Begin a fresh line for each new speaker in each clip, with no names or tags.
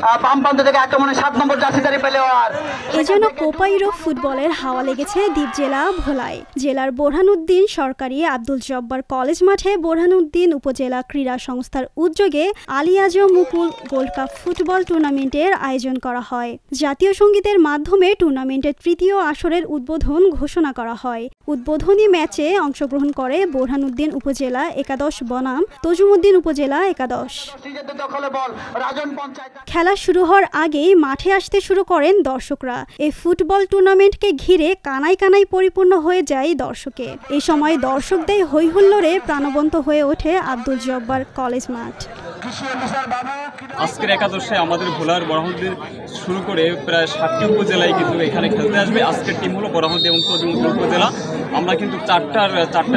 বাম প্রান্ত থেকে আক্রমণে 7 নম্বর জার্সিধারী প্লেয়ার।
এ যেন কোপাইরো ফুটবলের হাওয়া লেগেছে দ্বীপ জেলা ভোলায়। জেলার বোরহানুদ্দিন সরকারি আব্দুল জব্বার কলেজ মাঠে বোরহানুদ্দিন উপজেলা ক্রীড়া সংস্থার উদ্যোগে আলী আজম মুকুল গোল্ড কাপ ফুটবল টুর্নামেন্টের আয়োজন করা হয়। জাতীয় সঙ্গীতের মাধ্যমে টুর্নামেন্টের তৃতীয় আসরের উদ্বোধন ঘোষণা করা হয়। উদ্বোধনী ম্যাচে অংশগ্রহণ করে বোরহানুদ্দিন উপজেলা একাদশ বনাম তজুমুদ্দিন উপজেলা একাদশ। খেলা শুরু হওয়ার আগেই মাঠে আসতে শুরু করেন দর্শকরা। এই ফুটবল টুর্নামেন্টকে ঘিরে কানায় কানায় পরিপূর্ণ হয়ে যায় দর্শকে। এই সময় দর্শকদের হৈহুল্লোড়ে প্রাণবন্ত হয়ে ওঠে আব্দুল জব্বার কলেজ মাঠ।
আজকের একাদশে আমাদের ভোলার বোরহানুদ্দিন শুরু করে প্রায় 60টি উপজেলায় কিন্তু এখানে খেলতে আসবে। আজকের টিম হলো বোরহানুদ্দিন এবং তজুমুদ্দিন উপজেলা। আমরা কিন্তু 4টা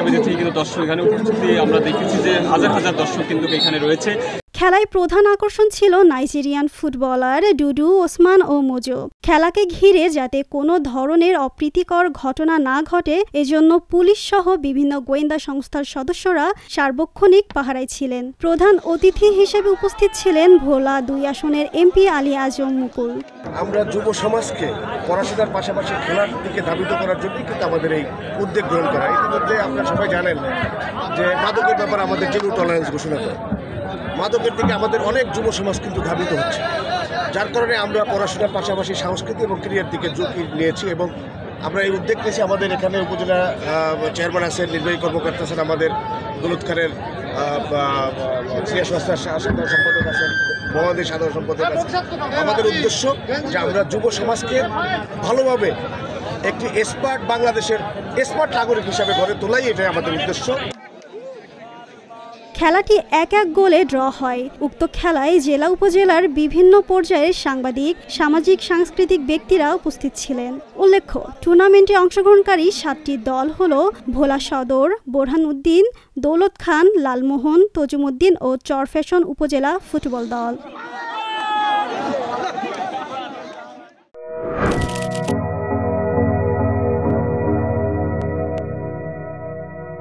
বেজে থেকে কিন্তু দর্শক এখানে উপস্থিতি আমরা দেখেছি যে হাজার হাজার দর্শক কিন্তু এখানে রয়েছে।
খেলায় প্রধান আকর্ষণ ছিল নাইজেরিয়ান ফুটবলার ডুডু ওসমান ও মোজো। খেলাকে ঘিরে যাতে কোনো ধরনের অপ্রীতিকর ঘটনা না ঘটে এজন্য পুলিশ সহ বিভিন্ন গোয়েন্দা সংস্থার সদস্যরা সার্বক্ষণিক পাহারায় ছিলেন। প্রধান অতিথি হিসেবে উপস্থিত ছিলেন ভোলা 2 আসনের এমপি আলী আজম মুকুল।
আমরা যুব সমাজকে পড়াশোনার পাশাপাশি খেলার দিকে ধাবিত করার জন্যই কিন্তু আমাদের এই উদ্যোগ গ্রহণ করা। ইতিমধ্যে আপনারা সবাই জানেন যে মাদকের ব্যাপারে আমাদের জিরো টলারেন্স ঘোষণা করে। মাদকের দিকে আমাদের অনেক যুব সমাজ কিন্তু ধাবিত হচ্ছে, যার কারণে আমরা পড়াশোনার পাশাপাশি সংস্কৃতি এবং ক্রীড়ার দিকে ঝুঁকি নিয়েছি এবং আমরা এই উদ্যোগ নিয়েছি। আমাদের এখানে উপজেলা চেয়ারম্যান আছেন, নির্বাহী কর্মকর্তা আছেন, আমাদের দৌলত খানের ক্রীড়া সংস্থার সাধারণ সম্পাদক আছেন, মহাদের সাধারণ সম্পাদক আছেন। আমাদের উদ্দেশ্য যে আমরা যুব সমাজকে ভালোভাবে একটি বাংলাদেশের স্মার্ট নাগরিক হিসাবে গড়ে তোলাই, এটাই আমাদের উদ্দেশ্য।
খেলাটি 1-1 গোলে ড্র হয়। উক্ত খেলায় জেলা উপজেলার বিভিন্ন পর্যায়ের সাংবাদিক, সামাজিক সাংস্কৃতিক ব্যক্তিরা উপস্থিত ছিলেন। উল্লেখ্য, টুর্নামেন্টে অংশগ্রহণকারী 7টি দল হল ভোলা সদর, বোরহানুদ্দিন, দৌলত খান, লালমোহন, তজুমুদ্দিন ও চরফ্যাশন উপজেলা ফুটবল দল।